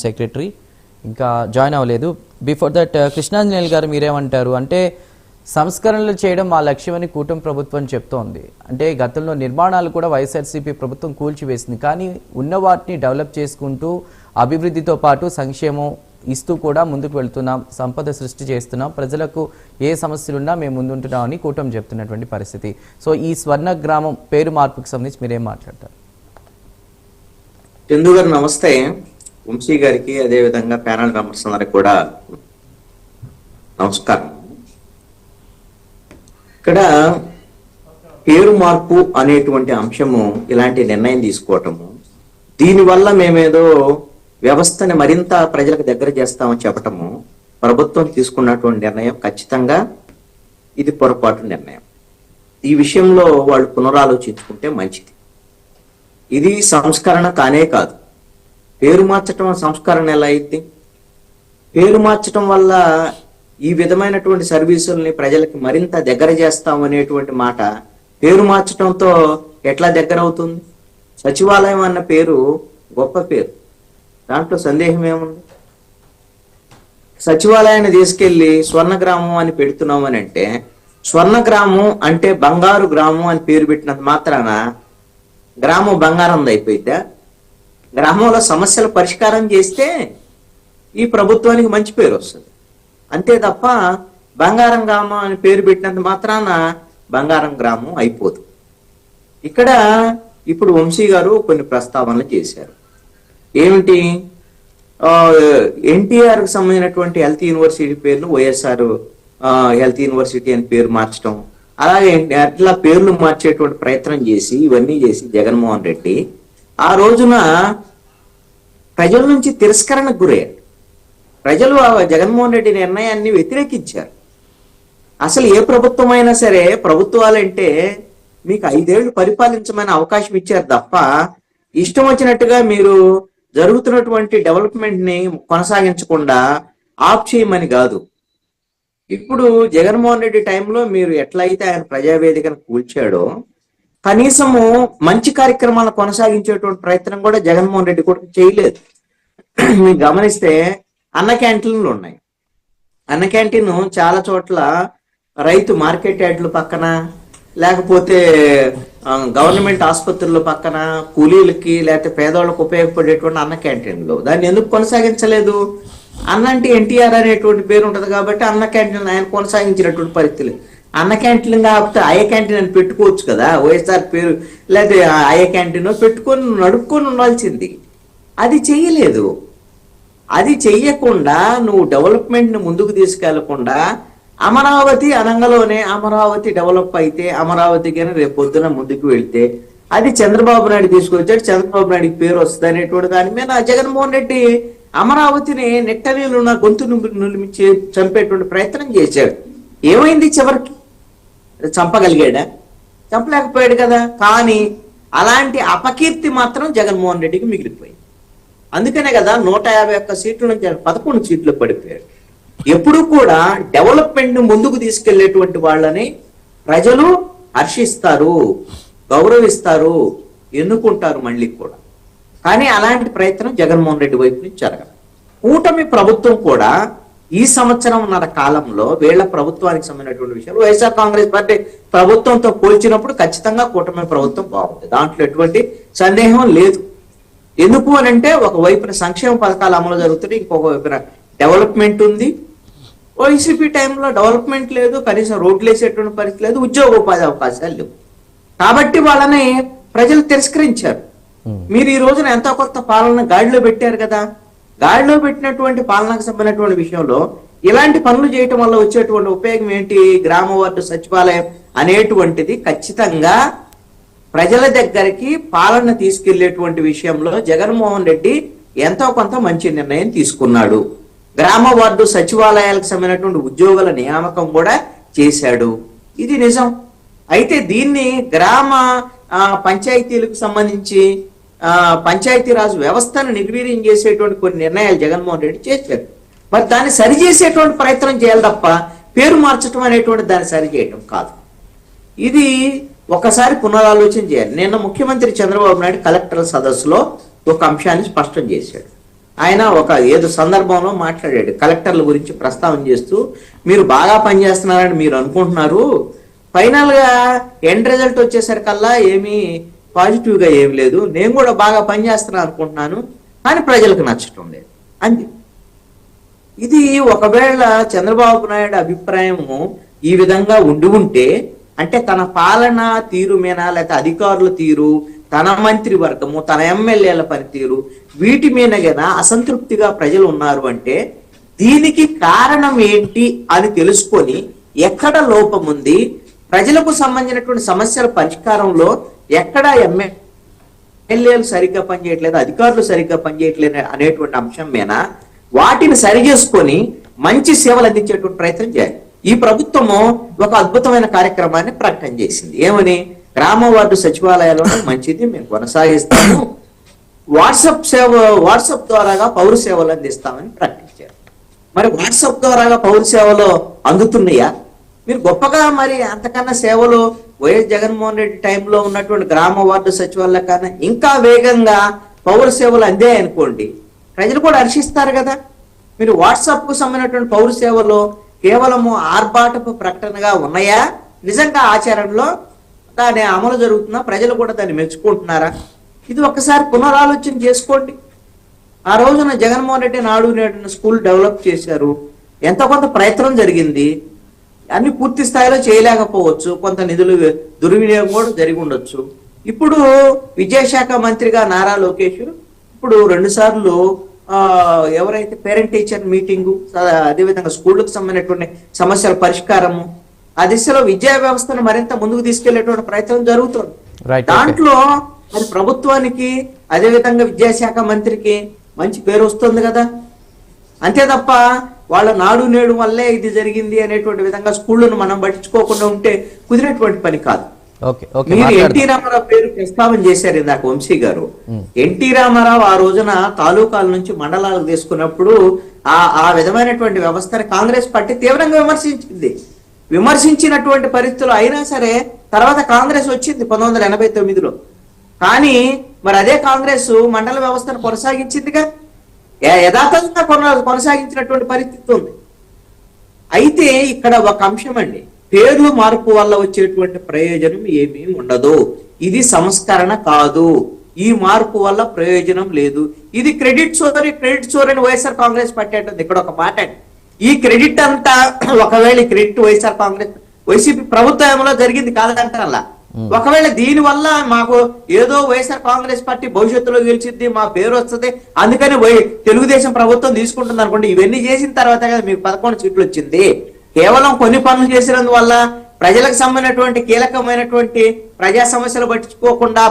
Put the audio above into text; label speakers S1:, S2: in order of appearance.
S1: Secretary ఇంకా join అవ్వలేదు. Before that Krishnanjaneyulu గారు మీరేమంటారు? అంటే సంస్కరణలు చేయడం మా లక్ష్యమని కూటమి ప్రభుత్వం చెప్తోంది. అంటే గతంలో నిర్మాణాలు కూడా వైఎస్ఆర్సీపీ ప్రభుత్వం కూల్చివేసింది, కానీ ఉన్న వాటిని డెవలప్ చేసుకుంటూ అభివృద్ధితో పాటు సంక్షేమం ఇస్తూ కూడా ముందుకు వెళ్తున్నాం, సంపద సృష్టి చేస్తున్నాం, ప్రజలకు ఏ సమస్యలున్నా మేము ముందుంటున్నామని కూటమి చెప్తున్నటువంటి పరిస్థితి. సో ఈ స్వర్ణ గ్రామం పేరు మార్పుకు సంబంధించి మీరేం మాట్లాడతారు?
S2: చందు గారు నమస్తే. వంశీ గారికి అదేవిధంగా ప్యానల్ మెంబర్స్ అందరికి కూడా నమస్కారం. ఇక్కడ పేరు మార్పు అనేటువంటి అంశము, ఇలాంటి నిర్ణయం తీసుకోవటము, దీనివల్ల మేమేదో వ్యవస్థని మరింత ప్రజలకు దగ్గర చేస్తామని చెప్పటము, ప్రభుత్వం తీసుకున్నటువంటి నిర్ణయం ఖచ్చితంగా ఇది పొరపాటు నిర్ణయం. ఈ విషయంలో వాళ్ళు పునరాలోచించుకుంటే మంచిది. ఇది సంస్కరణ కానే కాదు. పేరు మార్చడం సంస్కరణ ఎలా అయింది? పేరు మార్చడం వల్ల ఈ విధమైనటువంటి సర్వీసుల్ని ప్రజలకి మరింత దగ్గర చేస్తాం అనేటువంటి మాట పేరు మార్చడంతో ఎట్లా దగ్గర అవుతుంది? సచివాలయం అన్న పేరు గొప్ప పేరు, దాంట్లో సందేహం ఏముంది? సచివాలయాన్ని తీసుకెళ్లి స్వర్ణగ్రామం అని పెడుతున్నాం అని అంటే, స్వర్ణగ్రామం అంటే బంగారు గ్రామం అని పేరు పెట్టినంత మాత్రాన గ్రామం బంగారం అయిపోయిద్దా? గ్రామంలో సమస్యల పరిష్కారం చేస్తే ఈ ప్రభుత్వానికి మంచి పేరు వస్తుంది, అంతే తప్ప బంగారం గ్రామం అని పేరు పెట్టినంత మాత్రాన బంగారం గ్రామం అయిపోదు. ఇక్కడ ఇప్పుడు వంశీ గారు కొన్ని ప్రస్తావనలు చేశారు. ఏమిటి? ఎన్టీఆర్కి సంబంధించినటువంటి హెల్త్ యూనివర్సిటీ పేరును వైఎస్ఆర్ హెల్త్ యూనివర్సిటీ అని పేరు మార్చడం, అలాగే అట్లా పేర్లు మార్చేటువంటి ప్రయత్నం చేసి ఇవన్నీ చేసి జగన్మోహన్ రెడ్డి ఆ రోజున ప్రజల నుంచి తిరస్కరణకు గురయ్యారు. ప్రజలు జగన్మోహన్ రెడ్డి నిర్ణయాన్ని వ్యతిరేకించారు. అసలు ఏ ప్రభుత్వం అయినా సరే, ప్రభుత్వాలంటే మీకు 5 ఏళ్లు పరిపాలించమని అవకాశం ఇచ్చారు తప్ప ఇష్టం వచ్చినట్టుగా మీరు జరుగుతున్నటువంటి డెవలప్మెంట్ ని కొనసాగించకుండా ఆఫ్ చేయమని కాదు. ఇప్పుడు జగన్మోహన్ రెడ్డి టైంలో మీరు ఎట్లయితే ఆయన ప్రజావేదికను కూల్చాడో, కనీసము మంచి కార్యక్రమాలను కొనసాగించేటువంటి ప్రయత్నం కూడా జగన్మోహన్ రెడ్డి కూడా చేయలేదు. మీరు గమనిస్తే అన్న క్యాంటీన్లు ఉన్నాయి. అన్న క్యాంటీన్ చాలా చోట్ల రైతు మార్కెట్ యార్డుల పక్కన, లేకపోతే గవర్నమెంట్ ఆసుపత్రుల పక్కన కూలీలకి లేకపోతే పేదవాళ్ళకు ఉపయోగపడేటువంటి అన్న క్యాంటీన్లు, దాన్ని ఎందుకు కొనసాగించలేదు? అన్న అంటే ఎన్టీఆర్ అనేటువంటి పేరు ఉంటుంది కాబట్టి అన్న క్యాంటీన్ ఆయన కొనసాగించినటువంటి పరిస్థితులు. అన్న క్యాంటీన్ కాకపోతే అయ్య క్యాంటీన్ అని పెట్టుకోవచ్చు కదా, వైఎస్ఆర్ పేరు లేకపోతే అయ్య క్యాంటీన్ పెట్టుకొని నడుపుకొని ఉండాల్సింది. అది చెయ్యలేదు. అది చెయ్యకుండా నువ్వు డెవలప్మెంట్ ని ముందుకు తీసుకెళ్లకుండా అమరావతి అనంగలోనే అమరావతి డెవలప్ అయితే, అమరావతి కానీ రేపు పొద్దున ముందుకు వెళ్తే అది చంద్రబాబు నాయుడు తీసుకొచ్చాడు, చంద్రబాబు నాయుడికి పేరు వస్తుంది అనేటువంటి దాని మీద జగన్మోహన్ రెడ్డి అమరావతిని నెట్టనీళ్ళు ఉన్న గొంతు నులిమించి చంపేటువంటి ప్రయత్నం చేశాడు. ఏమైంది? చివరికి చంపగలిగాడా? చంపలేకపోయాడు కదా. కానీ అలాంటి అపకీర్తి మాత్రం జగన్మోహన్ రెడ్డికి మిగిలిపోయింది. అందుకనే కదా 151 సీట్ల నుంచి 11 సీట్లు పడిపోయాడు. ఎప్పుడు కూడా డెవలప్మెంట్ ను ముందుకు తీసుకెళ్లేటువంటి వాళ్ళని ప్రజలు హర్షిస్తారు, గౌరవిస్తారు, ఎన్నుకుంటారు మళ్ళీ కూడా. కానీ అలాంటి ప్రయత్నం జగన్మోహన్ రెడ్డి వైపు నుంచి జరగదు. కూటమి ప్రభుత్వం కూడా ఈ సంవత్సరంన్నర కాలంలో వీళ్ళ ప్రభుత్వానికి సంబంధించినటువంటి విషయాలు వైఎస్ఆర్ కాంగ్రెస్ పార్టీ ప్రభుత్వంతో పోల్చినప్పుడు ఖచ్చితంగా కూటమి ప్రభుత్వం బాగుంది, దాంట్లో ఎటువంటి సందేహం లేదు. ఎందుకు అని అంటే, ఒకవైపున సంక్షేమ పథకాలు అమలు జరుగుతుంది, ఇంకొక వైపున డెవలప్మెంట్ ఉంది. వైసీపీ టైంలో డెవలప్మెంట్ లేదు, కనీసం రోడ్లు వేసేటువంటి పరిస్థితి లేదు, ఉద్యోగోపాధి అవకాశాలు లేవు. కాబట్టి వాళ్ళని ప్రజలు తిరస్కరించారు. మీరు ఈ రోజున ఎంతో కొత్త పాలన గాడిలో పెట్టారు కదా. గాడిలో పెట్టినటువంటి పాలనకు సంబంధించినటువంటి విషయంలో ఇలాంటి పనులు చేయటం వల్ల వచ్చేటువంటి ఉపయోగం ఏంటి? గ్రామ వార్డు సచివాలయం అనేటువంటిది ఖచ్చితంగా ప్రజల దగ్గరికి పాలన తీసుకెళ్లేటువంటి విషయంలో జగన్మోహన్ రెడ్డి ఎంతో కొంత మంచి నిర్ణయం తీసుకున్నాడు. గ్రామ వార్డు సచివాలయాలకు సంబంధించినటువంటి ఉద్యోగుల నియామకం కూడా చేశాడు, ఇది నిజం. అయితే దీన్ని గ్రామ పంచాయతీలకు సంబంధించి పంచాయతీరాజ్ వ్యవస్థను నిర్వీర్యం చేసేటువంటి కొన్ని నిర్ణయాలు జగన్మోహన్ రెడ్డి చేశారు. మరి దాన్ని సరిచేసేటువంటి ప్రయత్నం చేయాలి తప్ప పేరు మార్చడం అనేటువంటి దాన్ని సరిచేయటం కాదు. ఇది ఒకసారి పునరాలోచన చేయాలి. నిన్న ముఖ్యమంత్రి చంద్రబాబు నాయుడు కలెక్టర్ల సదస్సులో ఒక అంశాన్ని స్పష్టం చేశాడు. ఆయన ఒక ఏదో సందర్భంలో మాట్లాడాడు, కలెక్టర్ల గురించి ప్రస్తావన చేస్తూ, మీరు బాగా పనిచేస్తున్నారని మీరు అనుకుంటున్నారు, ఫైనల్ గా ఎండ్ రిజల్ట్ వచ్చేసరికల్లా ఏమీ పాజిటివ్ గా ఏం లేదు, నేను కూడా బాగా పనిచేస్తున్నాను అనుకుంటున్నాను, కానీ ప్రజలకు నచ్చటం లేదు అంతే. ఇది ఒకవేళ చంద్రబాబు నాయుడు అభిప్రాయము ఈ విధంగా ఉంటే, అంటే తన పాలన తీరు మీద, లేకపోతే అధికారుల తీరు, తన మంత్రి వర్గము, తన ఎమ్మెల్యేల పనితీరు, వీటి మీద గన అసంతృప్తిగా ప్రజలు ఉన్నారు అంటే దీనికి కారణం ఏంటి అని తెలుసుకొని ఎక్కడ లోపం ఉంది, ప్రజలకు సంబంధించినటువంటి సమస్యల పరిష్కారంలో ఎక్కడ ఎమ్మెల్యేలు సరిగ్గా పనిచేయట్లేదు, అధికారులు సరిగ్గా పనిచేయట్లేదు అనేటువంటి అంశం మీద వాటిని సరిచేసుకొని మంచి సేవలు అందించేటువంటి ప్రయత్నం చేయాలి. ఈ ప్రభుత్వము ఒక అద్భుతమైన కార్యక్రమాన్ని ప్రకటన చేసింది. ఏమని? గ్రామ వార్డు సచివాలయాల్లో మంచిది మేము కొనసాగిస్తాము, వాట్సాప్ ద్వారాగా పౌర సేవలు అందిస్తామని ప్రకటించారు. మరి వాట్సాప్ ద్వారాగా పౌర సేవలు అందుతున్నాయా? మీరు గొప్పగా మరి అంతకన్నా సేవలు వైఎస్ జగన్మోహన్ రెడ్డి టైంలో ఉన్నటువంటి గ్రామ వార్డు సచివాలయాల కన్నా ఇంకా వేగంగా పౌర సేవలు అందాయనుకోండి, ప్రజలు కూడా హర్షిస్తారు కదా. మీరు వాట్సాప్ కు సంబంధించినటువంటి పౌర సేవలు కేవలము ఆర్భాటపు ప్రకటనగా ఉన్నాయా? నిజంగా ఆచరణలో దాని అమలు జరుగుతున్నా? ప్రజలు కూడా దాన్ని మెచ్చుకుంటున్నారా? ఇది ఒక్కసారి పునరాలోచన చేసుకోండి. ఆ రోజున జగన్మోహన్ రెడ్డి నాడు నేడు స్కూల్ డెవలప్ చేశారు, ఎంత కొంత ప్రయత్నం జరిగింది, అన్ని పూర్తి స్థాయిలో చేయలేకపోవచ్చు, కొంత నిధులు దుర్వినియోగం కూడా జరిగి ఉండొచ్చు. ఇప్పుడు విద్యాశాఖ మంత్రిగా నారా లోకేష్ ఇప్పుడు 2 సార్లు ఎవరైతే పేరెంట్ టీచర్ మీటింగు, అదేవిధంగా స్కూళ్ళకు సంబంధించినటువంటి సమస్యల పరిష్కారము, ఆ దిశలో విద్యా వ్యవస్థను మరింత ముందుకు తీసుకెళ్లేటువంటి ప్రయత్నం జరుగుతుంది. దాంట్లో మరి ప్రభుత్వానికి అదేవిధంగా విద్యాశాఖ మంత్రికి మంచి పేరు వస్తుంది కదా. అంతే తప్ప వాళ్ళ నాడు నేడు వల్లే ఇది జరిగింది అనేటువంటి విధంగా స్కూళ్ళను మనం పట్టించుకోకుండా ఉంటే కుదిరేటువంటి పని కాదు. మీరు ఎన్టీ రామారావు పేరు ప్రస్తావన చేశారు ఇందాక వంశీ గారు. ఎన్టీ రామారావు ఆ రోజున తాలూకాల నుంచి మండలాలకు తీసుకున్నప్పుడు ఆ విధమైనటువంటి వ్యవస్థను కాంగ్రెస్ పార్టీ తీవ్రంగా విమర్శించినటువంటి పరిస్థితులు అయినా సరే తర్వాత కాంగ్రెస్ వచ్చింది 1989లో. కానీ మరి అదే కాంగ్రెస్ మండల వ్యవస్థను కొనసాగించిందిగా, యథాతథంగా కొనసాగించినటువంటి పరిస్థితి ఉంది. అయితే ఇక్కడ ఒక అంశం అండి, పేర్లు మార్పు వల్ల వచ్చేటువంటి ప్రయోజనం ఏమీ ఉండదు. ఇది సంస్కరణ కాదు, ఈ మార్పు వల్ల ప్రయోజనం లేదు. ఇది క్రెడిట్ చోరీ వైఎస్ఆర్ కాంగ్రెస్ పార్టీ అంటుంది. ఇక్కడ ఒక మాట అండి, ఈ క్రెడిట్ అంతా ఒకవేళ ఈ క్రెడిట్ వైఎస్ఆర్ కాంగ్రెస్ వైసీపీ ప్రభుత్వంలో జరిగింది కాదంటారా? ఒకవేళ దీని వల్ల మాకు ఏదో వైఎస్ఆర్ కాంగ్రెస్ పార్టీ భవిష్యత్తులో గెలిచింది, మా పేరు వస్తుంది, అందుకని తెలుగుదేశం ప్రభుత్వం తీసుకుంటుంది అనుకోండి. ఇవన్నీ చేసిన తర్వాత కదా మీకు 11 సీట్లు వచ్చింది. కేవలం కొన్ని పనులు చేసినందువల్ల ప్రజలకు సంబంధించినటువంటి కీలకమైనటువంటి ప్రజా సమస్యలు పట్టించుకోకుండా